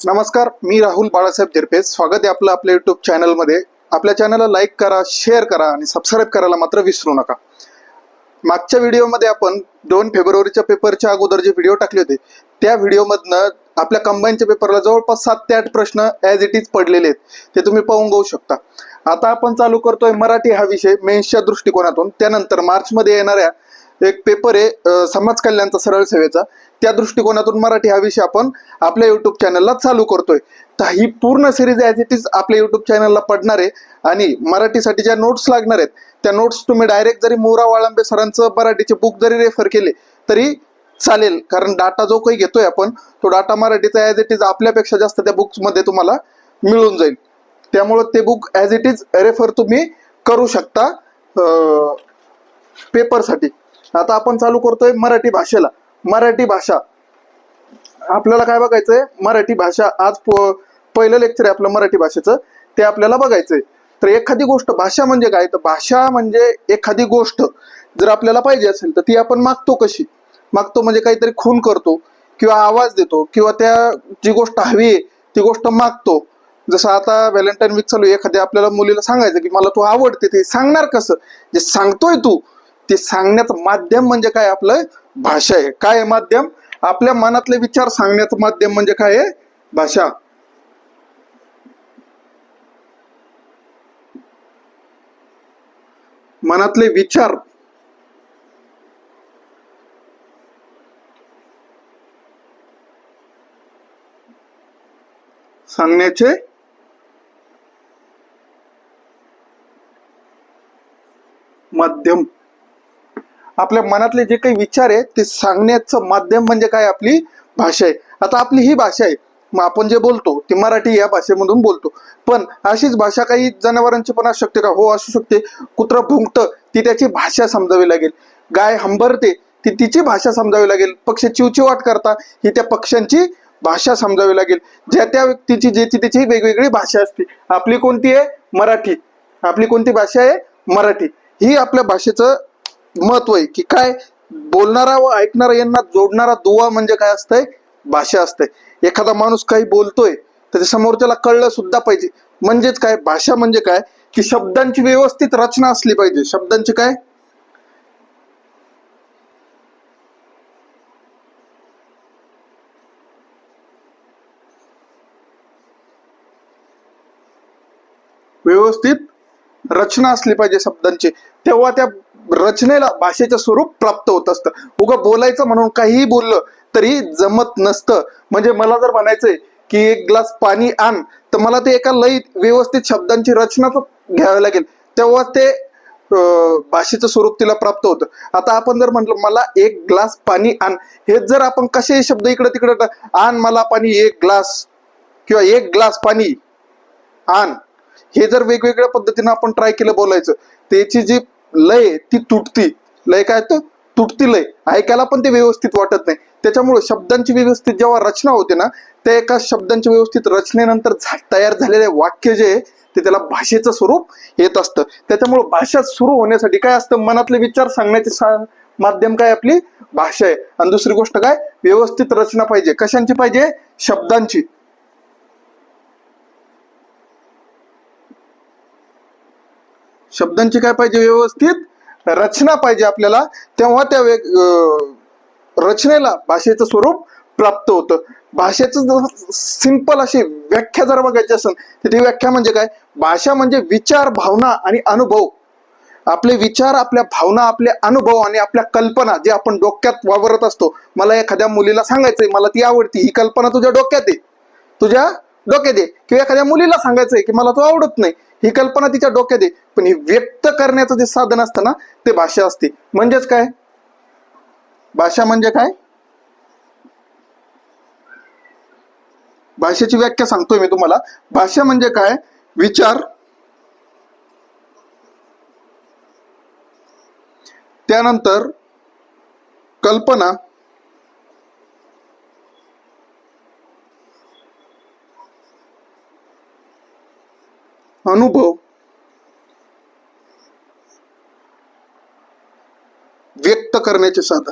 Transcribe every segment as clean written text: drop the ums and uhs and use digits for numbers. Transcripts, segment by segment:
नमस्कार, मी राहुल बाळासाहेब तिरपे. स्वागत आहे आपलं आपल्या युट्यूब चॅनलमध्ये. आपल्या चॅनलला लाईक करा, शेअर करा आणि सबस्क्राईब करायला मात्र विसरू नका. मागच्या व्हिडिओमध्ये आपण 2 फेब्रुवारीच्या पेपरच्या अगोदर जे व्हिडिओ टाकले होते त्या व्हिडिओमधनं आपल्या कंबाईनच्या पेपरला जवळपास 7 ते 8 प्रश्न ॲज इट इज पडलेले आहेत, ते तुम्ही पाहून घेऊ शकता. आता आपण चालू करतोय मराठी हा विषय मेन्सच्या दृष्टिकोनातून. त्यानंतर मार्चमध्ये येणाऱ्या एक पेपर आहे समाज कल्याणचा सरळ सेवेचा, त्या दृष्टिकोनातून मराठी हा विषय आपण आपल्या युट्यूब चॅनलला चालू करतोय. तर ही पूर्ण सिरीज ॲज इट इज आपल्या युट्यूब चॅनलला पडणार आहे. आणि मराठीसाठी ज्या नोट्स लागणार आहेत त्या नोट्स तुम्ही डायरेक्ट जरी मोरा वाळंबे सरांचं मराठीचे बुक जरी रेफर केले तरी चालेल, कारण डाटा जो काही घेतोय आपण तो डाटा मराठीचा ॲज इट इज आपल्यापेक्षा जास्त त्या बुक्समध्ये तुम्हाला मिळून जाईल. त्यामुळं ते book as it is refer तुम्ही करू शकता पेपरसाठी. आता आपण चालू करतोय मराठी भाषेला. मराठी भाषा आपल्याला काय बघायचंय? मराठी भाषा आज पहिलं लेक्चर आहे आपलं मराठी भाषेचं, ते आपल्याला बघायचंय. तर एखादी गोष्ट, भाषा म्हणजे काय? तर भाषा म्हणजे एखादी गोष्ट जर आपल्याला पाहिजे असेल तर ती आपण मागतो कशी? मागतो म्हणजे काहीतरी खून करतो किंवा आवाज देतो किंवा त्या जी गोष्ट हवी आहे ती गोष्ट मागतो. जसं आता व्हॅलेंटाईन वीक चालू आहे, एखाद्या आपल्याला मुलीला सांगायचं की मला तू आवडते, ते सांगणार कसं? जे सांगतोय तू ते सांगण्याचं माध्यम म्हणजे काय? आपलं भाषा आहे. काय आहे माध्यम? आपल्या मनातले विचार सांगण्याचं माध्यम म्हणजे काय आहे? भाषा. मनातले विचार सांगण्याचे माध्यम. आपल्या मनातले जे काही विचार आहे ते सांगण्याचं माध्यम म्हणजे काय? आपली भाषा आहे. आता आपली ही भाषा आहे, मग आपण जे बोलतो ते मराठी या भाषेमधून बोलतो. पण अशीच भाषा काही जनावरांची पण असू शकते का? हो, असू शकते. कुत्रं भुंकतं, ती त्याची भाषा समजावी लागेल. गाय हंबरते, ती तिची भाषा समजावी लागेल. पक्षी चिवचिवाट करता, ही त्या पक्ष्यांची भाषा समजावी लागेल. ज्या त्या व्यक्तीची ज्याची त्याची वेगवेगळी भाषा असते. आपली कोणती आहे? मराठी. आपली कोणती भाषा आहे? मराठी. ही आपल्या भाषेचं महत्व आहे की काय? बोलणारा व ऐकणारा यांना जोडणारा दुवा म्हणजे काय असतंय? भाषा असते. एखादा माणूस काही बोलतोय तर ते समोरच्याला कळलं सुद्धा पाहिजे. म्हणजेच काय? भाषा म्हणजे काय? की शब्दांची व्यवस्थित रचना असली पाहिजे. शब्दांची काय? व्यवस्थित रचना असली पाहिजे शब्दांची. तेव्हा त्या रचनेला भाषेचं स्वरूप प्राप्त होत असतं. उगा बोलायचं म्हणून काहीही बोललं तरी जमत नसतं. म्हणजे मला जर म्हणायचंय की 1 ग्लास पाणी आण, तर मला ते एका लई व्यवस्थित शब्दांची रचना घ्यावी लागेल, तेव्हा ते भाषेचं स्वरूप तिला प्राप्त होतं. आता आपण जर म्हटलं मला 1 ग्लास पाणी आण, हे जर आपण कसे शब्द इकडे तिकडे, आण मला पाणी 1 ग्लास किंवा 1 ग्लास पाणी आण, हे जर वेगवेगळ्या पद्धतीने आपण ट्राय केलं बोलायचं, त्याची जी लय ती तुटती. लय काय? तर तुटती लय. ऐकायला पण ते व्यवस्थित वाटत नाही. त्याच्यामुळे शब्दांची व्यवस्थित जेव्हा रचना होते ना, त्या एका शब्दांची व्यवस्थित रचनेनंतर तयार झालेले वाक्य जे ते त्याला भाषेचं स्वरूप येत असतं. त्याच्यामुळे भाषा सुरू होण्यासाठी काय असतं? मनातले विचार सांगण्याचे माध्यम काय? आपली भाषा आहे. आणि दुसरी गोष्ट काय? व्यवस्थित रचना पाहिजे. कशांची पाहिजे? शब्दांची. शब्दांची काय पाहिजे? व्यवस्थित रचना पाहिजे आपल्याला. तेव्हा त्या रचनेला भाषेचं स्वरूप प्राप्त होतं. भाषेचं सिंपल अशी व्याख्या जर बघायची असेल तर ती व्याख्या म्हणजे काय? भाषा म्हणजे विचार, भावना आणि अनुभव. आपले विचार, आपल्या भावना, आपले अनुभव आणि आपल्या कल्पना जे आपण डोक्यात वावरत असतो. मला एखाद्या मुलीला सांगायचंय मला ती आवडती, ही कल्पना तुझ्या डोक्यात आहे, तुझ्या डोक्यात आहे. किंवा एखाद्या मुलीला सांगायचंय की मला तो आवडत नाही, ही कल्पना तिच्या डोक्यात आहे. पण ही व्यक्त करण्याचं जे साधन असतं ना, ते भाषा असते. म्हणजेच काय? भाषा म्हणजे काय? भाषेची व्याख्या सांगतोय मी तुम्हाला. भाषा म्हणजे काय? विचार, त्यानंतर कल्पना, अनुभव, व्यक्त करण्याचे साधन.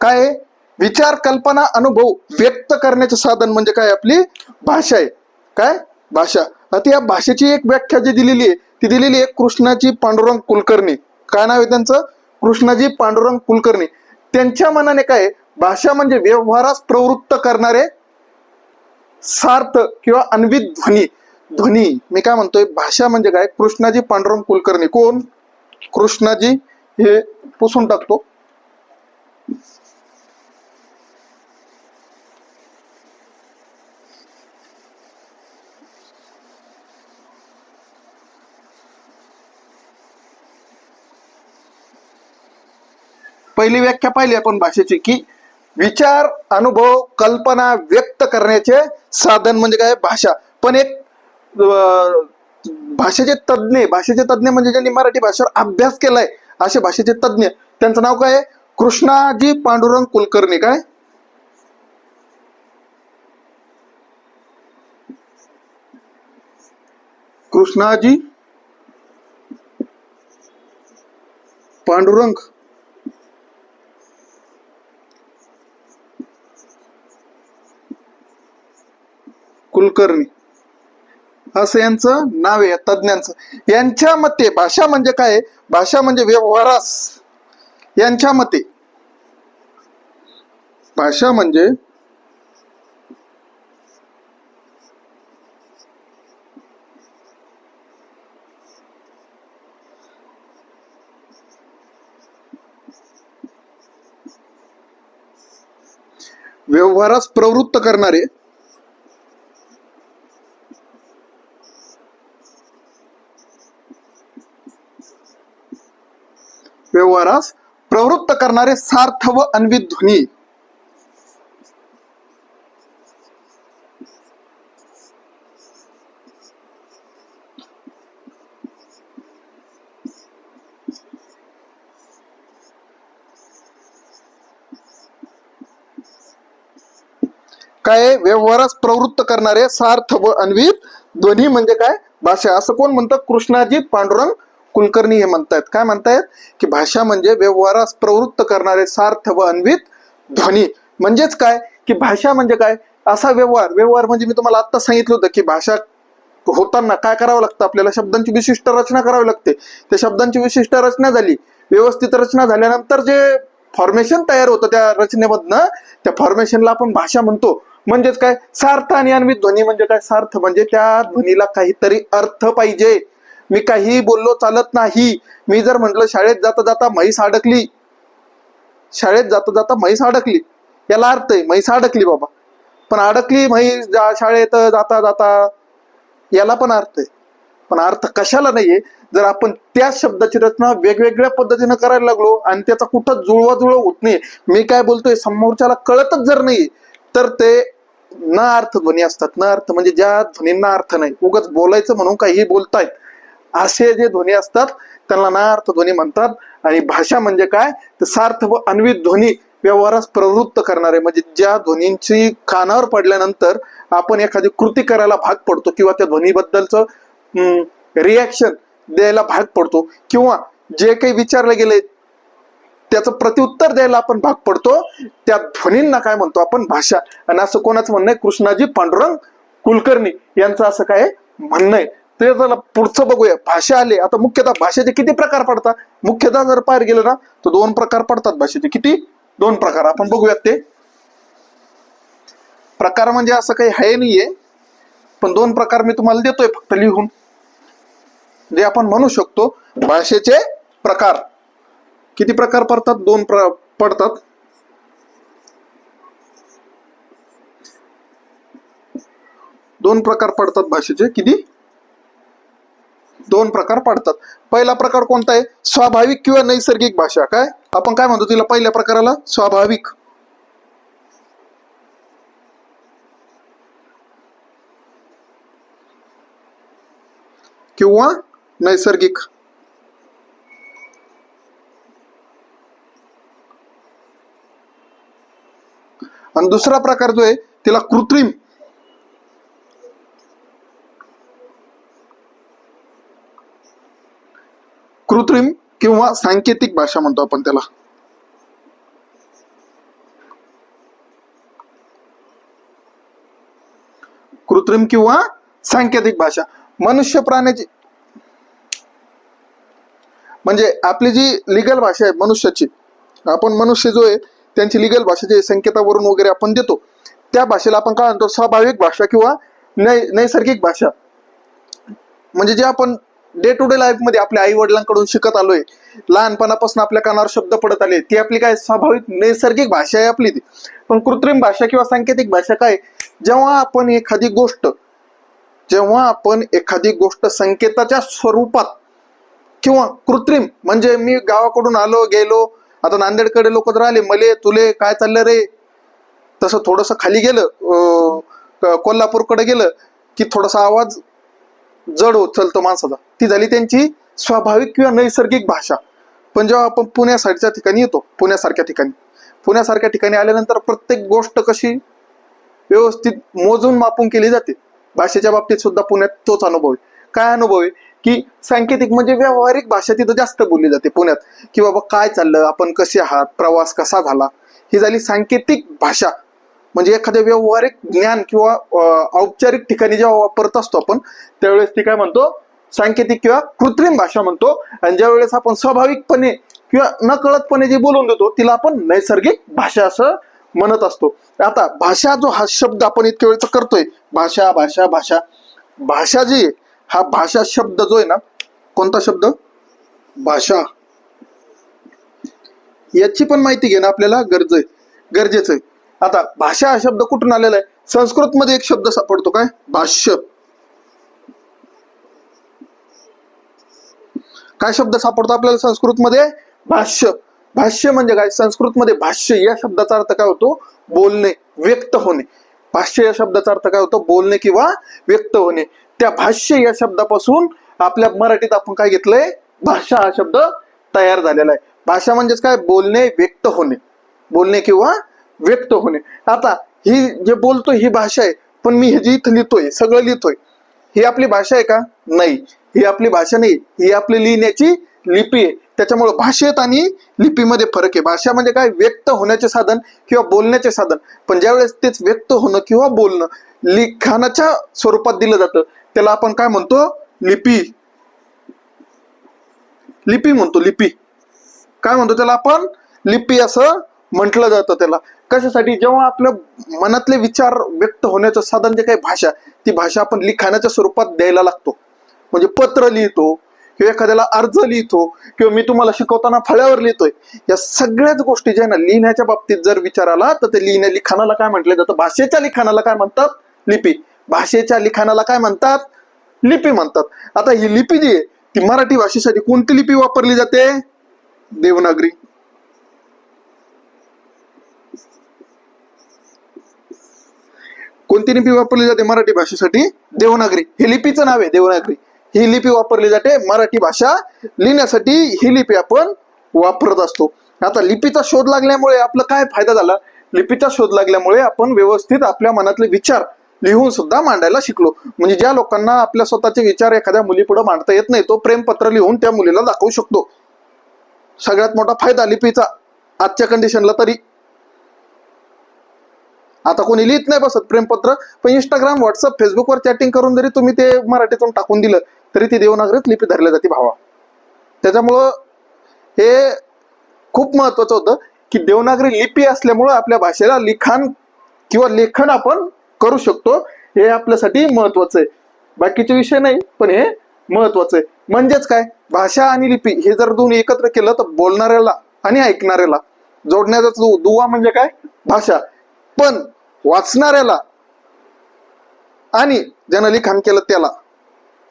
काय आहे? विचार, कल्पना, अनुभव व्यक्त करण्याचे साधन म्हणजे काय? आपली भाषा आहे. काय? भाषा. आता या भाषेची एक व्याख्या जी दिलेली आहे ती दिलेली आहे कृष्णाजी पांडुरंग कुलकर्णी. काय नाव आहे त्यांचं? कृष्णाजी पांडुरंग कुलकर्णी. त्यांच्या मनाने काय? भाषा म्हणजे व्यवहारास प्रवृत्त करणारे सार्थ किंवा अन्वित ध्वनी. ध्वनी मी काय म्हणतोय, भाषा म्हणजे काय? कृष्णाजी पांडुरंग कुलकर्णी. कोण? कृष्णाजी. हे पुसून टाकतो. पहिली व्याख्या पाहिली आपण भाषेची, की विचार, अनुभव, कल्पना व्यक्त करण्याचे साधन म्हणजे काय? भाषा. पण एक भाषेचे तज्ञ म्हणजे ज्यांनी मराठी भाषेवर अभ्यास केलाय असे भाषेचे तज्ञ, त्यांचं नाव काय? कृष्णाजी पांडुरंग कुलकर्णी. काय? कृष्णाजी पांडुरंग कुलकर्णी असं यांचं नाव आहे तज्ञांचं. यांच्या मते भाषा म्हणजे काय? भाषा म्हणजे व्यवहारास, यांच्या मते भाषा म्हणजे व्यवहारास प्रवृत्त करणारे व्यवहारास प्रवृत्त करणारे सार्थ व अन्वित ध्वनी. काय? व्यवहारास प्रवृत्त करणारे सार्थ व अन्वित ध्वनी म्हणजे काय? भाषा. असं कोण म्हणतं? कृष्णाजी पांडुरंग कुलकर्णी हे म्हणतायत. काय म्हणतायत? की भाषा म्हणजे व्यवहारास प्रवृत्त करणारे सार्थ व अन्वित ध्वनी. म्हणजेच काय? की भाषा म्हणजे काय? असा व्यवहार म्हणजे मी तुम्हाला आता सांगितलं होतं की भाषा होताना काय करावं लागतं? आपल्याला शब्दांची विशिष्ट रचना करावी लागते. त्या शब्दांची विशिष्ट रचना झाली, व्यवस्थित रचना झाल्यानंतर जे फॉर्मेशन तयार होतं त्या रचनेमधनं, त्या फॉर्मेशनला आपण भाषा म्हणतो. म्हणजेच काय? सार्थ आणि अन्वित ध्वनी म्हणजे काय? सार्थ म्हणजे त्या ध्वनीला काहीतरी अर्थ पाहिजे. मी काही बोललो चालत नाही. मी जर म्हटलं शाळेत जाता जाता म्हैस अडकली, शाळेत जाता जाता म्हैस अडकली, याला अर्थ आहे म्हैस अडकली बाबा. पण अडकली म्हैस शाळेत जाता जाता, याला पण अर्थ आहे. पण अर्थ कशाला नाहीये? जर आपण त्या शब्दाची रचना वेगवेगळ्या पद्धतीने करायला लागलो आणि त्याचा कुठं जुळवाजुळव होत नाही, मी काय बोलतोय समोरच्याला कळतच जर नाही, तर ते न अर्थ ध्वनी असतात. न अर्थ म्हणजे ज्या ध्वनींना अर्थ नाही, उगाच बोलायचं म्हणून काही बोलतायत असे जे ध्वनी असतात त्यांना ना अर्थ ध्वनी म्हणतात. आणि भाषा म्हणजे काय? तर सार्थ व अन्वित ध्वनी व्यवहारास प्रवृत्त करणारे, म्हणजे ज्या ध्वनींची कानावर पडल्यानंतर आपण एखादी कृती करायला भाग पडतो किंवा त्या ध्वनीबद्दलचं रिॲक्शन द्यायला भाग पडतो, किंवा जे काही विचारलं गेले त्याचं प्रत्युत्तर द्यायला आपण भाग पडतो, त्या ध्वनींना काय म्हणतो आपण? भाषा. आणि असं कोणाचं म्हणणं आहे? कृष्णाजी पांडुरंग कुलकर्णी यांचं असं काय म्हणणं आहे. ते जरा पुढचं बघूया. भाषा आले. आता मुख्यतः भाषेचे किती प्रकार पडतात? मुख्यतः जर पाहायला गेलं ना तर 2 प्रकार पडतात भाषेचे. किती? 2 प्रकार. आपण बघूयात ते प्रकार. म्हणजे असं काही आहे नाहीये, पण 2 प्रकार मी तुम्हाला देतोय फक्त लिहून, जे आपण म्हणू शकतो भाषेचे प्रकार. किती प्रकार पडतात? 2 पडतात. दोन प्रकार पडतात भाषेचे. किती? 2 प्रकार पडतात. पहिला प्रकार कोणता आहे? स्वाभाविक किंवा नैसर्गिक भाषा. काय आपण काय म्हणतो तिला? पहिल्या प्रकाराला स्वाभाविक किंवा नैसर्गिक. आणि दुसरा प्रकार जो आहे तिला कृत्रिम कृत्रिम किंवा सांकेतिक भाषा म्हणतो आपण त्याला. कृत्रिम किंवा सांकेतिक भाषा. मनुष्य प्राण्याची म्हणजे आपली जी लिगल भाषा आहे मनुष्याची, आपण मनुष्य जो आहे त्यांची लिगल भाषा जे संकेतावरून वगैरे आपण देतो, त्या भाषेला आपण काय म्हणतो, स्वाभाविक भाषा किंवा नैसर्गिक भाषा. म्हणजे जे आपण डे टू डे लाईफ मध्ये आपल्या आई वडिलांकडून शिकत आलोय, लहानपणापासून आपल्या कानावर शब्द पडत आले, ती आपली काय स्वाभाविक नैसर्गिक भाषा आहे आपली ती. पण कृत्रिम भाषा किंवा सांकेतिक भाषा काय, जेव्हा आपण एखादी गोष्ट संकेताच्या स्वरूपात किंवा कृत्रिम, म्हणजे मी गावाकडून आलो गेलो, आता नांदेडकडे लोक जर आले, मले तुले काय चाललं रे, तसं थोडस खाली गेलं कोल्हापूरकडे गेलं की थोडासा आवाज जड होत चालतो माणसाचा, ती झाली त्यांची स्वाभाविक किंवा नैसर्गिक भाषा. पण जेव्हा आपण पुण्यासारख्या ठिकाणी येतो, पुण्यासारख्या ठिकाणी आल्यानंतर प्रत्येक गोष्ट कशी व्यवस्थित मोजून मापून केली जाते. भाषेच्या बाबतीत सुद्धा पुण्यात तोच अनुभव आहे. काय अनुभव आहे की सांकेतिक म्हणजे व्यावहारिक भाषा तिथं जास्त बोलली जाते पुण्यात, की बाबा काय चाललं, आपण कसे आहात, प्रवास कसा झाला, ही झाली सांकेतिक भाषा. म्हणजे एखाद्या व्यावहारिक ज्ञान किंवा औपचारिक ठिकाणी जेव्हा वापरत असतो आपण, त्यावेळेस ती काय म्हणतो, सांकेतिक किंवा कृत्रिम भाषा म्हणतो. आणि ज्या वेळेस आपण स्वाभाविकपणे किंवा नकळतपणे जे बोलून देतो, तिला आपण नैसर्गिक भाषा असं म्हणत असतो. आता भाषा जो हा शब्द आपण इतक्या वेळेचा करतोय, भाषा भाषा भाषा भाषा जी हा भाषा शब्द जो आहे ना, कोणता शब्द, भाषा, याची पण माहिती घेणं आपल्याला गरजेचं आहे. आता भाषा हा शब्द कुठून आलेला आहे, संस्कृत मध्ये एक शब्द सापडतो, काय, भाष्य. काय शब्द सापडतो आपल्याला संस्कृत मध्ये, भाष्य. भाष्य म्हणजे काय, संस्कृत मध्ये भाष्य या शब्दाचा अर्थ काय होतो, बोलणे, व्यक्त होणे. भाष्य या शब्दाचा अर्थ काय होतो, बोलणे किंवा व्यक्त होणे. त्या भाष्य या शब्दापासून आपल्या मराठीत आपण काय घेतलंय, भाषा हा शब्द तयार झालेला आहे. भाषा म्हणजेच काय, बोलणे, व्यक्त होणे, बोलणे किंवा व्यक्त होणे. आता ही जे बोलतो ही भाषा आहे, पण मी हे जे इथं लिहितोय, सगळं लिहितोय, ही आपली भाषा आहे का, नाही, ही आपली भाषा नाही, ही आपली लिहिण्याची लिपी आहे. त्याच्यामुळे भाषेत आणि लिपीमध्ये फरक आहे. भाषा म्हणजे काय, व्यक्त होण्याचे साधन किंवा बोलण्याचे साधन. पण ज्यावेळेस तेच व्यक्त होणं किंवा बोलणं लिखाणाच्या स्वरूपात दिलं जातं, त्याला आपण काय म्हणतो, लिपी म्हणतो. लिपी काय म्हणतो त्याला आपण, लिपी असं म्हटलं जातं त्याला. कशासाठी, जेव्हा आपल्या मनातले विचार व्यक्त होण्याचं साधन जे काही भाषा, ती भाषा आपण लिखाणाच्या स्वरूपात द्यायला लागतो. म्हणजे पत्र लिहितो किंवा एखाद्याला अर्ज लिहितो किंवा मी तुम्हाला शिकवताना फळ्यावर लिहितोय, या सगळ्याच गोष्टी ज्या ना लिहिण्याच्या बाबतीत जर विचार आला, तर ते लिखाणाला काय म्हटलं जातं, भाषेच्या लिखाणाला काय म्हणतात, लिपी. भाषेच्या लिखाणाला काय म्हणतात, लिपी म्हणतात. आता ही लिपी जी आहे ती मराठी भाषेसाठी कोणती लिपी वापरली जाते, देवनागरी. कोणती लिपी वापरली जाते मराठी भाषेसाठी, देवनागरी. हे लिपीचं नाव आहे देवनागरी. ही लिपी वापरली जाते मराठी भाषा लिहिण्यासाठी, ही लिपी आपण वापरत असतो. आता लिपीचा शोध लागल्यामुळे आपला काय फायदा झाला, लिपीचा शोध लागल्यामुळे आपण व्यवस्थित आपल्या मनातले विचार लिहून सुद्धा मांडायला शिकलो. म्हणजे ज्या लोकांना आपल्या स्वतःचे विचार एखाद्या मुलीपुढे मांडता येत नाही, तो प्रेमपत्र लिहून त्या मुलीला दाखवू शकतो. सगळ्यात मोठा फायदा लिपीचा आजच्या कंडिशनला तरी. आता कोणी लिहित नाही बसत प्रेमपत्र, पण इंस्टाग्राम, व्हॉट्सअप, फेसबुकवर चॅटिंग करून जरी तुम्ही ते मराठीतून टाकून दिलं, तरी ती देवनागरीत लिपी धरली जाते भावा. त्याच्यामुळं हे खूप महत्वाचं होतं की देवनागरी लिपी असल्यामुळं आपल्या भाषेला लिखाण किंवा लेखन आपण करू शकतो. हे आपल्यासाठी महत्वाचं आहे. बाकीचे विषय नाही, पण हे महत्वाचं आहे. म्हणजेच काय, भाषा आणि लिपी हे जर दोन्ही एकत्र केलं तर बोलणाऱ्याला आणि ऐकणाऱ्याला जोडण्याचा दुवा म्हणजे काय, भाषा. पण वाचणाऱ्याला आणि ज्यानं लिखाण केलं त्याला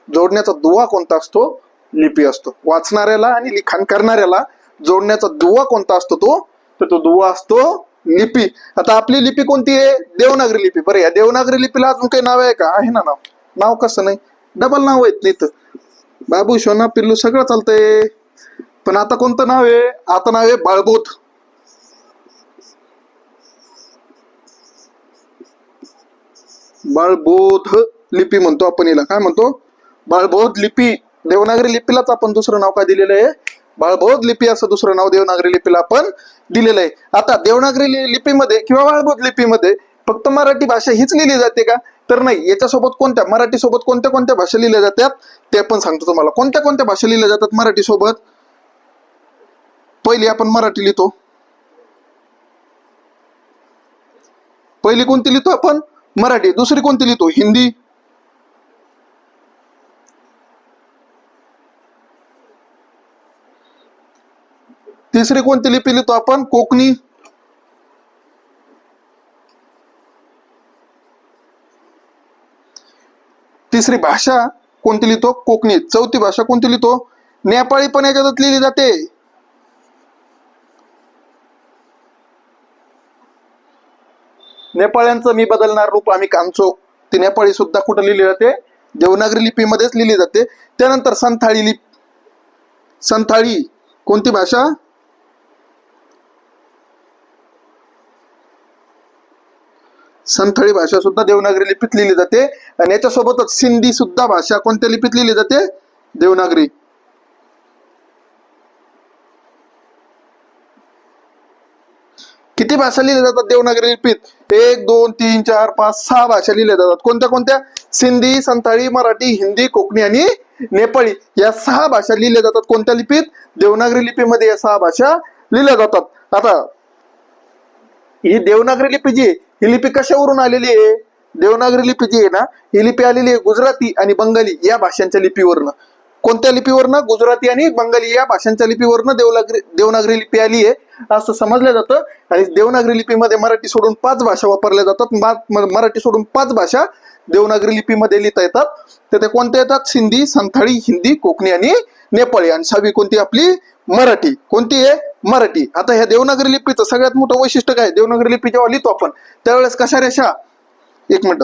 जोडण्याचा दुवा कोणता असतो, लिपी असतो. वाचणाऱ्याला आणि लिखाण करणाऱ्याला जोडण्याचा दुवा कोणता असतो, तो दुवा असतो लिपी. आता आपली लिपी कोणती आहे, देवनागरी लिपी. बरं, या देवनागरी लिपीला अजून काही नाव आहे का, आहे ना नाव. नाव कसं नाही, डबल नाव आहेत नाही तर बाबू, शोना, पिल्लू सगळं चालतंय. पण आता कोणतं नाव आहे, आता नाव आहे बाळबोध. बाळबोध लिपी म्हणतो आपण याला. काय म्हणतो, बाळबोध लिपी. देवनागरी लिपीलाच आपण दुसरं नाव काय दिलेलं आहे, बाळबोध लिपी असं दुसरं नाव देवनागरी लिपीला आपण दिलेलं आहे. आता देवनागरी लिपीमध्ये किंवा बाळबोध लिपीमध्ये फक्त मराठी भाषा हीच लिहिली जाते का? तर नाही. याच्यासोबत कोणत्या, मराठी सोबत कोणत्या कोणत्या भाषा लिहिल्या जातात ते पण सांगतो तुम्हाला. कोणत्या कोणत्या भाषा लिहिल्या जातात मराठी सोबत? पहिली आपण मराठी लिहितो. पहिली कोणती लिहितो आपण? मराठी. दुसरी कोणती लिहितो? हिंदी. तिसरी कोणती लिपी लिहितो आपण? कोकणी. तिसरी भाषा कोणती लिहितो? कोकणी. चौथी भाषा कोणती लिहितो? नेपाळी पण याच्यात लिहिली जाते. नेपाळ्यांचं मी बदलणार रूप आम्ही कांचो. ती नेपाळी सुद्धा कुठं लिहिली जाते? देवनागरी लिपीमध्येच लिहिली जाते. त्यानंतर संथाळी लिपी. संथाळी कोणती भाषा? संथाळी भाषा सुद्धा देवनागरी लिपीत लिहिली जाते. आणि याच्यासोबतच सिंधी सुद्धा भाषा कोणत्या लिपीत लिहिली जाते? देवनागरी. किती भाषा लिहिल्या जातात देवनागरी लिपीत? 1 2 3 4 5 6 भाषा लिहिल्या जातात. कोणत्या कोणत्या? सिंधी, संथाळी, मराठी, हिंदी, कोकणी आणि नेपाळी या 6 भाषा लिहिल्या जातात. कोणत्या लिपीत? देवनागरी लिपीमध्ये या 6 भाषा लिहिल्या जातात. आता ही देवनागरी लिपी जी, ही लिपी कशावरून आलेली आहे? देवनागरी लिपी जी आहे ना, ही लिपी आलेली आहे गुजराती आणि बंगाली या भाषांच्या लिपीवरनं. कोणत्या लिपीवरनं? गुजराती आणि बंगाली या भाषांच्या लिपीवरनं देवनागरी लिपी आली आहे असं समजलं जातं. आणि देवनागरी लिपीमध्ये मराठी सोडून 5 भाषा वापरल्या जातात. मराठी सोडून 5 भाषा देवनागरी लिपीमध्ये लिहिता येतात. तर ते कोणत्या येतात? सिंधी, संथाळी, हिंदी, कोकणी आणि नेपाळी. आणि 6वी कोणती आपली? मराठी. कोणती आहे? मराठी. आता ह्या देवनागरी लिपीचं सगळ्यात मोठं वैशिष्ट्य काय? देवनागरी लिपी जेव्हा लिहितो आपण त्यावेळेस कशा रेषा? एक मिनिट.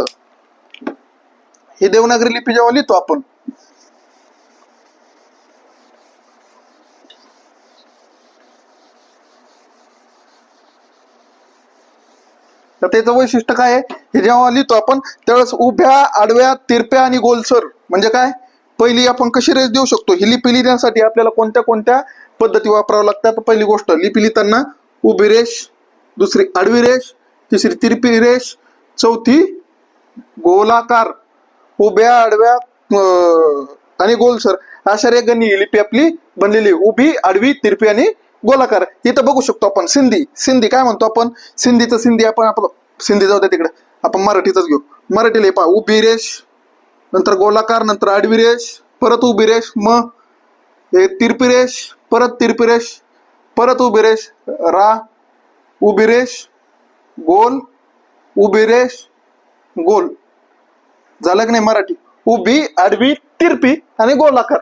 ही देवनागरी लिपी जेव्हा लिहितो आपण, तर त्याचं वैशिष्ट्य काय आहे? हे जेव्हा लिहितो आपण त्यावेळेस उभ्या, आडव्या, तिरप्या आणि गोलसर म्हणजे काय? पहिली आपण कशी रेष देऊ शकतो? ही लिपी लिहिण्यासाठी आपल्याला कोणत्या कोणत्या पद्धती वापराव्या लागतात? पहिली गोष्ट, लिपी लिहिताना उभी रेष, दुसरी आडवी रेष, तिसरी तिरपी रेष, चौथी गोलाकार. उभ्या, आडव्या आणि गोलसर अशा रेखांनी ही लिपी आपली बनलेली. उभी, आडवी, तिरपी आणि गोलाकार. इथं बघू शकतो आपण सिंधी. सिंधी काय म्हणतो आपण? सिंधीचं सिंधी आपण सिंधी जाऊ द्या तिकडे, आपण मराठीच घेऊ. मराठी लिपा उभी रेष, नंतर गोलाकार, नंतर आडवी रेष, परत उभी रेष, मग तिरपी रेष, परत तिरपी रेष, परत उभी रेष, रा, उभी रेष, गोल, उभी रेष, गोल. झालं की नाही मराठी? उभी, आडवी, तिरपी आणि गोलाकार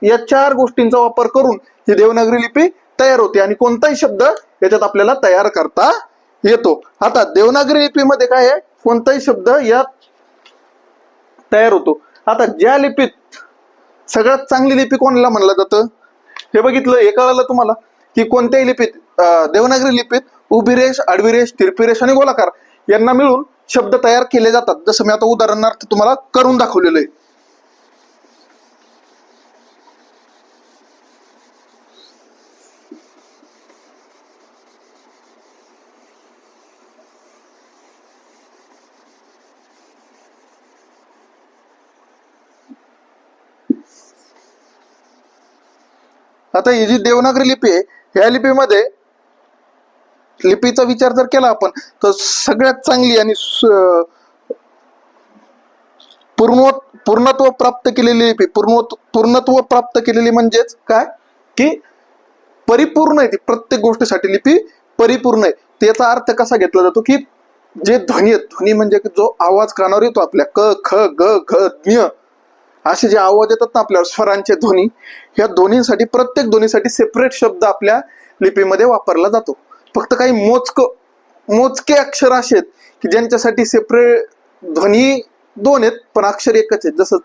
या 4 गोष्टींचा वापर करून ही देवनागरी लिपी तयार होते. आणि कोणताही शब्द याच्यात आपल्याला तयार करता येतो. आता देवनागरी लिपीमध्ये काय आहे? कोणताही शब्द यात तयार होतो. आता ज्या लिपीत सगळ्यात चांगली लिपी कोणाला म्हणलं जातं? हे बघितलं, हे कळलं तुम्हाला की कोणत्याही लिपीत, देवनागरी लिपीत उभी रेष, आडवी रेष, तिरपी रेष आणि गोलाकार यांना मिळून शब्द तयार केले जातात. जसं मी आता उदाहरणार्थ तुम्हाला करून दाखवलेलं आहे. आता ही जी देवनागरी लिपी आहे, ह्या लिपीमध्ये लिपीचा विचार जर केला आपण तर सगळ्यात चांगली आणि पूर्णत्व प्राप्त केलेली लिपी. पूर्णत्व प्राप्त केलेली म्हणजेच काय? की परिपूर्ण आहे ती. प्रत्येक गोष्टीसाठी लिपी परिपूर्ण आहे. त्याचा अर्थ कसा घेतला जातो? की जे ध्वनी आहेत, ध्वनी म्हणजे जो आवाज कानावर येतो आपल्या, क, ख, ग, घ, ज्ञ, असे जे आवाज येतात ना आपल्याला, स्वरांचे ध्वनी, ह्या ध्वनीसाठी, प्रत्येक ध्वनीसाठी सेपरेट शब्द आपल्या लिपीमध्ये वापरला जातो. फक्त काही मोजके अक्षर असे आहेत की ज्यांच्यासाठी सेपरेट ध्वनी 2 आहेत पण अक्षर एकच आहेत. जसं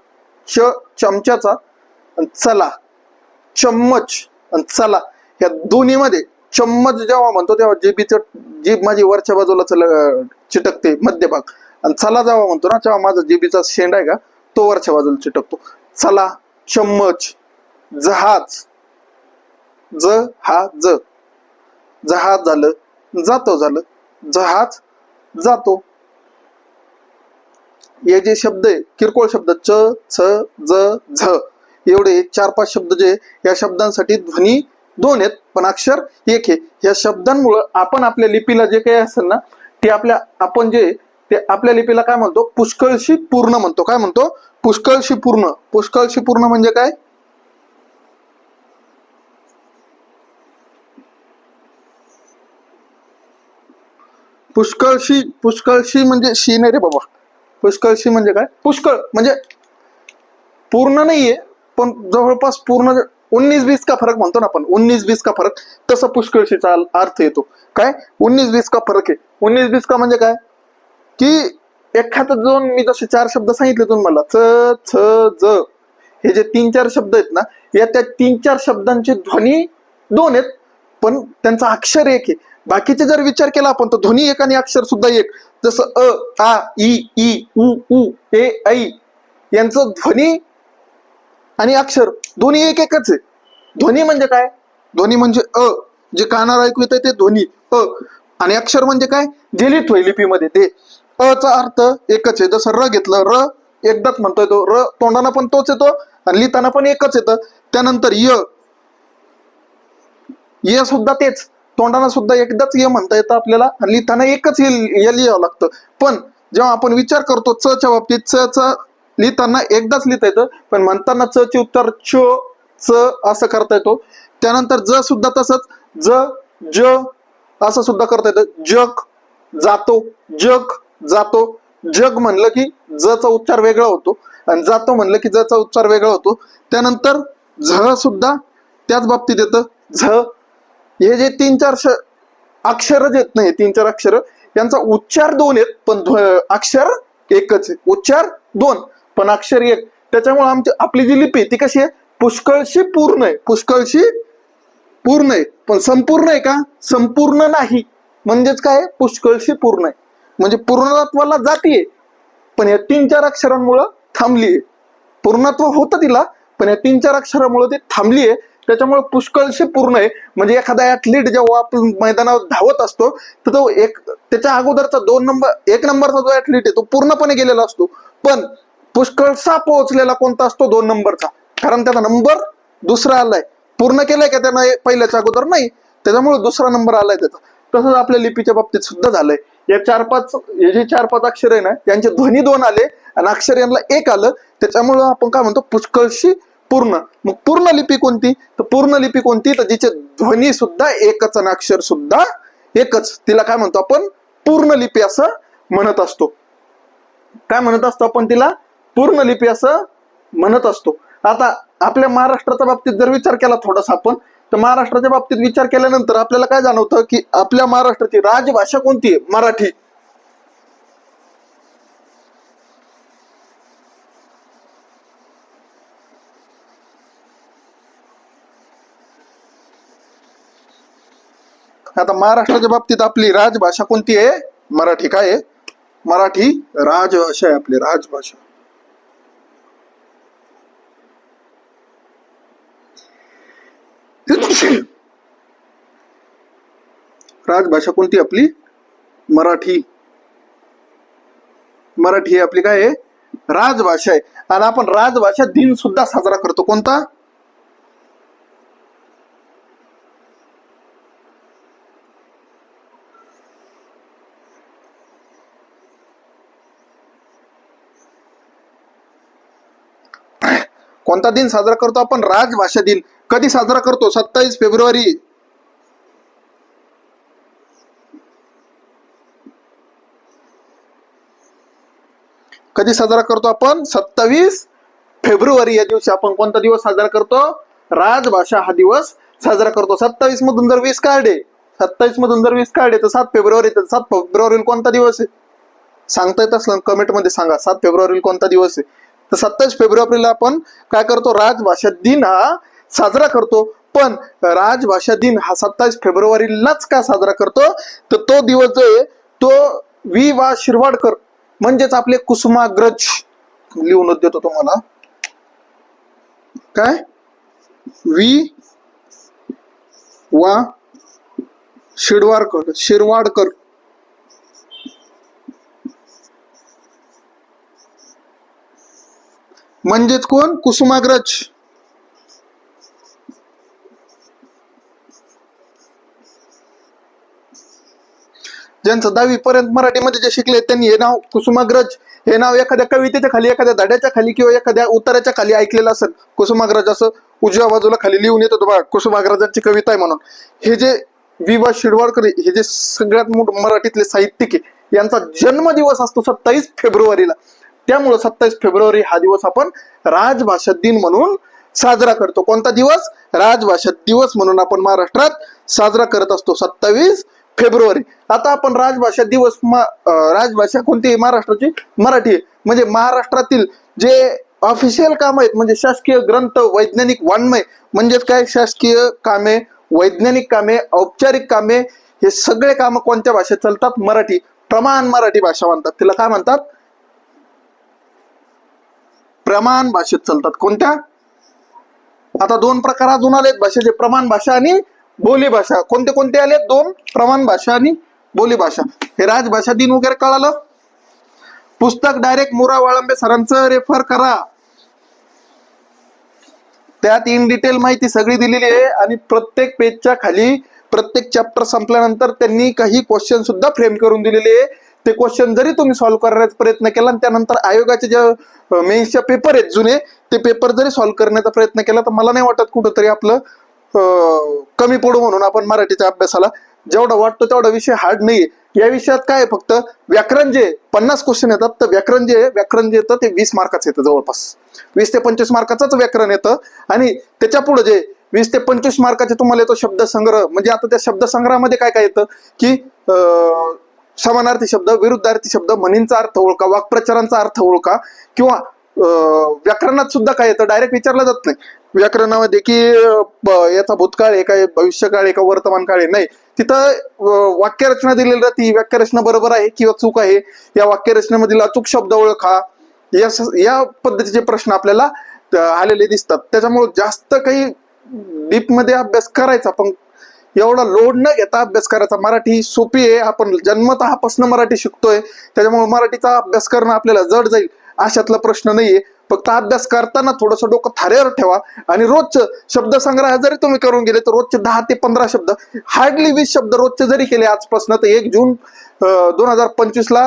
चमच्याचा आणि चला, चम्मच आणि चला, ह्या दोन्हीमध्ये चम्मच जेव्हा म्हणतो तेव्हा जीभ माझी वरच्या बाजूला चिटकते मध्यभाग, आणि चला जेव्हा म्हणतो ना तेव्हा माझा जिभेचा शेंड आहे का तो वरच्या बाजूला चिटकतो. चला, चम्मच, जहाज, जहाज झालं, जातो झालं, जहाज जातो. हे जे शब्द आहे किरकोळ शब्द च, छ, ज, झ एवढे 4-5 शब्द जे या शब्दांसाठी ध्वनी 2 आहेत पण अक्षर 1 आहे. या शब्दांमुळे आपण आपल्या लिपीला जे काही असेल ना ते आपण जे ते आपल्या लिपीला काय म्हणतो, पुष्कळशी पूर्ण म्हणतो. काय म्हणतो? पुष्कळशी पूर्ण. पुष्कळशी पूर्ण म्हणजे काय? पुष्कळशी म्हणजे शी नाही रे बाबा. पुष्कळशी म्हणजे काय? पुष्कळ म्हणजे पूर्ण नाहीये पण जवळपास पूर्ण. 19-20 का फरक म्हणतो ना आपण, 19-20 का फरक, तसं पुष्कळशीचा अर्थ येतो. काय? 19-20 का फरक आहे. 19-20 का म्हणजे काय की एखादा दोन, मी जसे 4 शब्द सांगितले तुम्हाला च, छ, ज, हे जे 3-4 शब्द आहेत ना या त्या 3-4 शब्दांचे ध्वनी 2 आहेत पण त्यांचा अक्षर 1 आहे. बाकीचे जर विचार केला आपण तर ध्वनी 1 आणि अक्षर सुद्धा 1. जसं अ, आ, ई, उ, ए, ऐ यांचं ध्वनी आणि अक्षर दोन्ही एकच आहे. ध्वनी म्हणजे काय? ध्वनी म्हणजे जे कानाला ऐकू येतं ते ध्वनी अ, आणि अक्षर म्हणजे काय? जे लिहितोय लिपीमध्ये ते. चा अर्थ एकच आहे. जसं र घेतलं, र एकदाच म्हणतोय तो, र तोंडाना पण तोच येतो आणि लिहिताना पण एकच येतं. त्यानंतर य सुद्धा तेच, तोंडाना सुद्धा एकदाच य म्हणता येतं आपल्याला आणि लिहिताना एकच य लिहावं लागतं. पण जेव्हा आपण विचार करतो च च्या बाबतीत, च लिहिताना एकदाच लिहिता येतं पण म्हणताना च चे उत्तर च असं करता येतो. त्यानंतर ज सुद्धा तसंच, ज असं सुद्धा करता येतं. जग जातो, जग जातो. जग म्हणलं की ज चा उच्चार वेगळा होतो आणि जातो म्हणलं की ज चा उच्चार वेगळा होतो. त्यानंतर झ सुद्धा त्याच बाबतीत येतं, झ. हे जे 3-4 अक्षर जे आहेत ना, हे 3-4 अक्षर यांचा उच्चार 2 आहेत पण अक्षर एकच आहे. उच्चार 2 पण अक्षर 1. त्याच्यामुळे आपली जी लिपी ती कशी आहे? पुष्कळशी पूर्ण आहे. पुष्कळशी पूर्ण आहे पण संपूर्ण आहे का? संपूर्ण नाही. म्हणजेच काय? पुष्कळशी पूर्ण आहे म्हणजे पूर्णत्वाला जातीये पण या 3-4 अक्षरांमुळं थांबलीये. पूर्णत्व होतं तिला पण या 3-4 अक्षरामुळे ती थांबलीये. त्याच्यामुळे पुष्कळशी पूर्ण आहे. म्हणजे एखादा ऍथलीट जेव्हा आपण मैदानावर धावत असतो तर तो त्याच्या अगोदरचा 1 नंबरचा जो ऍथलीट आहे तो पूर्णपणे गेलेला असतो पण पुष्कळसा पोहोचलेला कोणता असतो? 2 नंबरचा. कारण त्याचा नंबर दुसरा आलाय. पूर्ण केलाय का त्यानं पहिल्याच्या अगोदर? नाही. त्याच्यामुळे दुसरा नंबर आलाय त्याचा. तसंच आपल्या लिपीच्या बाबतीत सुद्धा झालंय. या 4-5 हे जे 4-5 अक्षर आहे ना त्यांचे ध्वनी 2 आले आणि अक्षर यांना 1 आलं. त्याच्यामुळं आपण काय म्हणतो? पुष्कळशी पूर्ण. मग पूर्ण लिपी कोणती? तर पूर्ण लिपी कोणती? तर जिचे ध्वनी सुद्धा एकच आणि अक्षर सुद्धा एकच, तिला काय म्हणतो आपण? पूर्ण लिपी असं म्हणत असतो. काय म्हणत असतो आपण तिला? पूर्ण लिपी असं म्हणत असतो. आता आपल्या महाराष्ट्राच्या बाबतीत जर विचार केला थोडासा आपण, तर महाराष्ट्राच्या बाबतीत विचार केल्यानंतर आपल्याला काय जाणवतं की आपल्या महाराष्ट्राची राजभाषा कोणती आहे? मराठी. आता महाराष्ट्राच्या बाबतीत आपली राजभाषा कोणती आहे? मराठी. काय आहे? मराठी राजभाषा आहे आपली, राजभाषा. राजभाषा कोणती आपली? मराठी. मराठी आपली काय आहे? राजभाषा आहे. आणि आपण राजभाषा दिन सुद्धा साजरा करतो. कोणता? कोणता दिन साजरा करतो आपण? राजभाषा दिन. कधी साजरा करतो? 27 फेब्रुवारी. कधी साजरा करतो आपण? 27 फेब्रुवारी या दिवशी आपण कोणता दिवस साजरा करतो? राजभाषा हा दिवस साजरा करतो. 27 मधून जर 20 काढले, 27 मधून जर 20 काढले तर 7 फेब्रुवारी. 7 फेब्रुवारीला कोणता दिवस आहे? सांगता येत असलं कमेंट मध्ये सांगा. 7 फेब्रुवारीला कोणता दिवस आहे? तर 27 फेब्रुवारीला आपण काय करतो? राजभाषा दिन हा साजरा करतो. पण राजभाषा दिन हा 27 फेब्रुवारीलाच का साजरा करतो? तर तो दिवस जो आहे तो वा शिरवाडकर म्हणजेच आपले कुसुमाग्रज, लिहूनच देतो तुम्हाला. काय? वा शिरवाडकर म्हणजेच कोण? कुसुमाग्रज. ज्यांचं 10वी पर्यंत मराठीमध्ये जे शिकले त्यांनी हे नाव कुसुमाग्रज हे नाव एखाद्या कवितेच्या खाली, एखाद्या धड्याच्या खाली किंवा एखाद्या उताराच्या खाली ऐकलेलं असेल. कुसुमाग्रज असं उजव्या बाजूला खाली लिहून येत होतं बघा, कुसुमाग्रजांची कविता आहे म्हणून. हे जे वि.वा. शिरवाडकर हे जे सगळ्यात मोठे मराठीतले साहित्यिक आहे, यांचा जन्मदिवस असतो 27 फेब्रुवारीला. त्यामुळे 27 फेब्रुवारी हा दिवस आपण राजभाषा दिन म्हणून साजरा करतो. कोणता दिवस? राजभाषा दिवस म्हणून आपण महाराष्ट्रात साजरा करत असतो 27 फेब्रुवारी. आता आपण राजभाषा दिवस, राजभाषा कोणती आहे? महाराष्ट्राची मराठी आहे. म्हणजे महाराष्ट्रातील जे ऑफिशियल काम आहेत, म्हणजे शासकीय ग्रंथ, वैज्ञानिक वाङ्मय, म्हणजेच काय? शासकीय कामे, वैज्ञानिक कामे, औपचारिक कामे, हे सगळे काम कोणत्या भाषेत चालतात? मराठी. प्रमाण मराठी भाषा म्हणतात तिला. काय म्हणतात? प्रमाण भाषेत चालतात. कोणत्या? आता 2 प्रकार अजून आलेत भाषेचे, प्रमाण भाषा आणि बोली भाषा. कोणते कोणते आले? 2, प्रमाण भाषा आणि बोली भाषा. हे राजभाषा दिन वगैरे कळालं. पुस्तक डायरेक्ट मुरा वाळंबे सरांचं रेफर करा, त्यात इन डिटेल माहिती सगळी दिलेली आहे. आणि प्रत्येक पेजच्या खाली प्रत्येक चॅप्टर संपल्यानंतर त्यांनी काही क्वेश्चन सुद्धा फ्रेम करून दिलेले आहे. ते क्वेश्चन जरी तुम्ही सॉल्व्ह करण्याचा प्रयत्न केला आणि त्यानंतर आयोगाचे जे मेन्सचे पेपर आहेत जुने, ते पेपर जरी सॉल्व्ह करण्याचा प्रयत्न केला, तर मला नाही वाटत कुठंतरी आपलं कमी पडू म्हणून आपण मराठीच्या अभ्यासाला. जेवढा वाटतो तेवढा विषय हार्ड नाहीये. या विषयात काय फक्त व्याकरण जे 50 क्वेश्चन येतात, तर व्याकरण जे येतं ते 20 मार्काचं येतं. जवळपास 20 ते 25 मार्काचाच व्याकरण येतं. आणि त्याच्या पुढे जे 20 ते 25 मार्काचे तुम्हाला येतो शब्दसंग्रह. म्हणजे आता त्या शब्दसंग्रहामध्ये काय काय येतं की समानार्थी शब्द, विरुद्धार्थी शब्द, म्हणींचा अर्थ ओळखा, वाक्प्रचारांचा अर्थ ओळखा. किंवा व्याकरणात सुद्धा काय येतं, डायरेक्ट विचारलं जात नाही व्याकरणामध्ये की याचा भूतकाळ आहे काय, भविष्यकाळ आहे का, वर्तमान काळ आहे. नाही, तिथं वाक्यरचना दिलेली राहते. वाक्यरचना बरोबर आहे किंवा चूक आहे, या वाक्यरचनेमधील अचूक शब्द ओळखा, या पद्धतीचे प्रश्न आपल्याला आलेले दिसतात. त्याच्यामुळे जास्त काही डीप मध्ये अभ्यास करायचा, पण एवढा लोड न घेता अभ्यास करायचा. मराठी सोपी आहे, आपण जन्मतःपासून मराठी शिकतोय, त्याच्यामुळे मराठीचा अभ्यास करणं आपल्याला जड जाईल अशातला प्रश्न नाहीये. फक्त अभ्यास करताना थोडंसं डोकं थाऱ्यावर ठेवा. आणि रोजचं शब्दसंग्रह जरी तुम्ही करून गेले तर रोजचे 10 ते 15 शब्द, हार्डली 20 शब्द रोजचे जरी केले आजपासून, तर 1 जून 2025 ला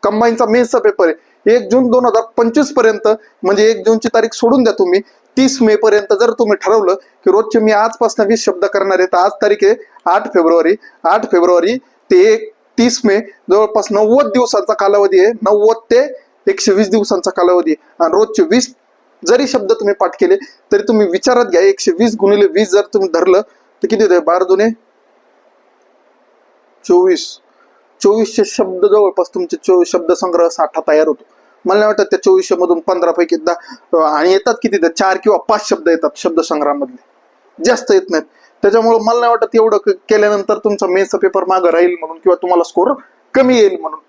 कंबाईनचा मेन्सचा पेपर आहे. 1 जून 2025 पर्यंत, म्हणजे 1 जूनची तारीख सोडून द्या तुम्ही, 30 मे पर्यंत जर तुम्ही ठरवलं की रोजचे मी आजपासून 20 शब्द करणार आहे, तर आज तारीख आहे 8 फेब्रुवारी. 8 फेब्रुवारी ते 30 मे जवळपास 90 दिवसांचा कालावधी आहे. 90 ते 120 दिवसांचा कालावधी आहे. आणि रोजचे 20 जरी शब्द तुम्ही पाठ केले तरी तुम्ही विचारात घ्या, 120 गुणिले 20 जर तुम्ही धरलं तर किती होते? 12 दुने 24. 2400 शब्द जवळपास तुमचे शब्दसंग्रह साठा तयार होतो. मला नाही वाटत त्या 2400 मधून 15 पैकी आणि येतात किती, 4 किंवा 5 शब्द येतात शब्दसंग्रहामधले, जास्त येत नाहीत. त्याच्यामुळे मला नाही वाटत एवढं केल्यानंतर तुमचा मेन्सचा पेपर मागं राहील म्हणून, किंवा तुम्हाला स्कोर कमी येईल म्हणून.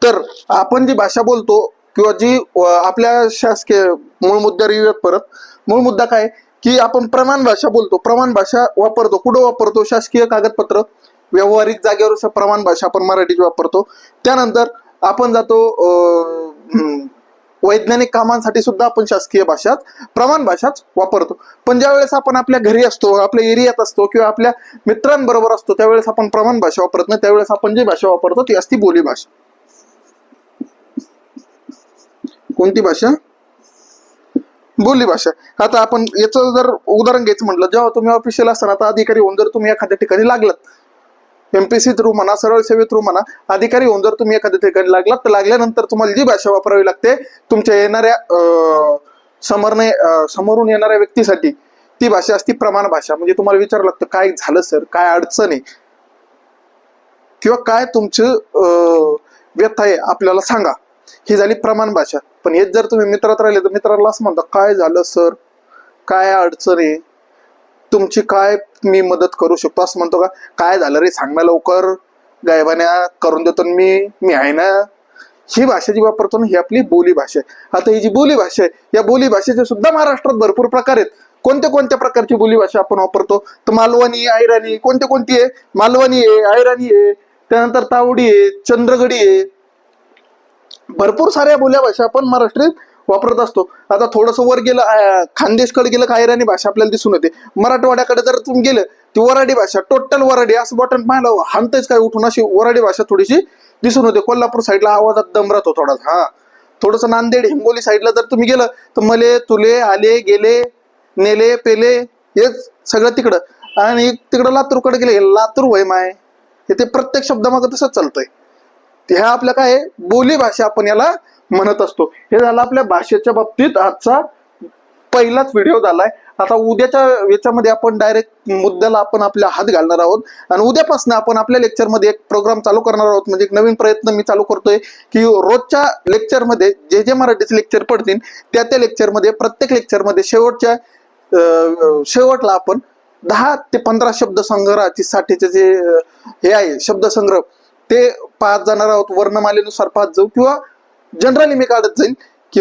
तर आपण जी भाषा बोलतो किंवा जी आपल्या शासकीय मूळ मुद्द्यावर येऊयात परत. मूळ मुद्दा काय की आपण प्रमाण भाषा बोलतो, प्रमाण भाषा वापरतो. कुठं वापरतो? शासकीय कागदपत्र, व्यावहारिक जागेवर प्रमाण भाषा आपण मराठीची वापरतो. त्यानंतर आपण जातो वैज्ञानिक कामांसाठी सुद्धा आपण शासकीय भाषाच, प्रमाण भाषाच वापरतो. पण ज्या वेळेस आपण आपल्या घरी असतो, आपल्या एरियात असतो किंवा आपल्या मित्रांबरोबर असतो, त्यावेळेस आपण प्रमाण भाषा वापरत नाही. त्यावेळेस आपण जी भाषा वापरतो ती असती बोली भाषा. कोणती भाषा? बोली भाषा. आता आपण याचं जर उदाहरण घ्यायचं म्हटलं, जेव्हा तुम्ही ऑफिशियल असताना, आता अधिकारी होऊन जर तुम्ही एखाद्या ठिकाणी लागलात, एमपीसी थ्रू म्हणा, सरळ सेवे थ्रू म्हणा, अधिकारी होऊन जर तुम्ही एखाद्या ठिकाणी लागलात, तर लागल्यानंतर तुम्हाला जी भाषा वापरावी लागते तुमच्या येणाऱ्या समोरून येणाऱ्या व्यक्तीसाठी, ती भाषा असती प्रमाण भाषा. म्हणजे तुम्हाला विचारावं लागतं, काय झालं सर, काय अडचण आहे किंवा काय तुमचं व्यथा आहे आपल्याला सांगा, ही झाली प्रमाण भाषा. पण हेच जर तुम्ही मित्रात राहिले तर मित्राला असं म्हणता, काय झालं सर, काय अडचण आहे, तुमची काय मी मदत करू शकतो, असं म्हणतो का? काय झालं रे, सांग ना लवकर, गायबान्या करून देतो मी आहे ना. ही भाषा जी वापरतो ना, ही आपली बोली भाषा आहे. आता ही जी बोली भाषा आहे, या बोली भाषेचे सुद्धा महाराष्ट्रात भरपूर प्रकार आहेत. कोणत्या कोणत्या प्रकारची बोली भाषा आपण वापरतो? तर मालवणी, ऐराणी. कोणती आहे? मालवणी आहे, ऐराणी आहे, त्यानंतर तावडी आहे, चंद्रगडी आहे. भरपूर साऱ्या बोल्या भाषा आपण महाराष्ट्रात वापरत असतो. आता थोडस वर गेलं खानदेशकडे गेलं का ऐराणी भाषा आपल्याला दिसून येते. मराठवाड्याकडे जर तुम्ही गेलं ती वराडी भाषा, टोटल वराडी, असं बटन पाहिलं हाणतच काय उठून अशी वराडी भाषा थोडीशी दिसून होते. कोल्हापूर साईडला आवाजात दम राहतो थोडासा. हा थोडस नांदेड हिंगोली साईडला जर तुम्ही गेलं तर मले तुले आले गेले नेले पेले हेच सगळं तिकडं. आणि तिकडं लातूरकडे गेले लातूर वय माय, हे ते प्रत्येक शब्दामागं तसंच चालतंय. ह्या आपल्या काय बोली भाषा आपण याला म्हणत असतो. हे झालं आपल्या भाषेच्या बाबतीत आजचा पहिलाच व्हिडिओ झालाय. आता उद्याच्या याच्यामध्ये आपण डायरेक्ट मुद्द्याला आपण आपला हात घालणार आहोत आणि उद्यापासून आपण आपल्या लेक्चरमध्ये एक प्रोग्राम चालू करणार आहोत. म्हणजे एक नवीन प्रयत्न मी चालू करतोय की रोजच्या लेक्चरमध्ये जे जे मराठीचे लेक्चर पडतील त्या लेक्चरमध्ये प्रत्येक लेक्चरमध्ये शेवटला आपण 10 ते 15 शब्दसंग्रहाची साठीचे जे हे आहे शब्दसंग्रह ते पाहत जाणार आहोत. वर्णमालेनुसार पाहत जाऊ किंवा जनरली मी काढत जाईल की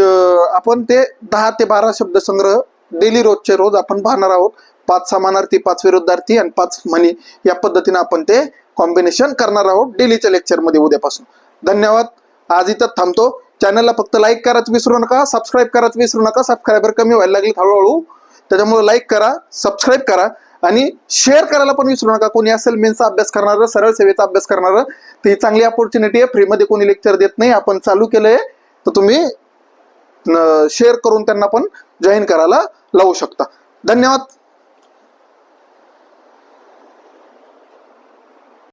आपण ते 10 ते 12 शब्दसंग्रह डेली रोजचे रोज आपण पाहणार आहोत. 5 समानार्थी, 5 विरुद्धार्थी आणि 5 म्हणी या पद्धतीने आपण ते कॉम्बिनेशन करणार आहोत डेलीच्या लेक्चरमध्ये उद्यापासून. धन्यवाद. आज इथं थांबतो. चॅनलला फक्त लाईक करायचं विसरू नका, सबस्क्राईब करायचं विसरू नका. सबस्क्रायबर कमी व्हायला लागले हळूहळू, त्याच्यामुळे लाईक करा, सबस्क्राईब करा आणि शेअर करायला पण विसरू नका. कोणी असेल मेन्सचा अभ्यास करणारं, सरळ सेवेचा अभ्यास करणारं, तर ही चांगली अपॉर्च्युनिटी आहे. फ्रीमध्ये कोणी लेक्चर देत नाही, आपण चालू केलंय, तर तुम्ही शेअर करून त्यांना पण जॉईन करायला लावू शकता. धन्यवाद.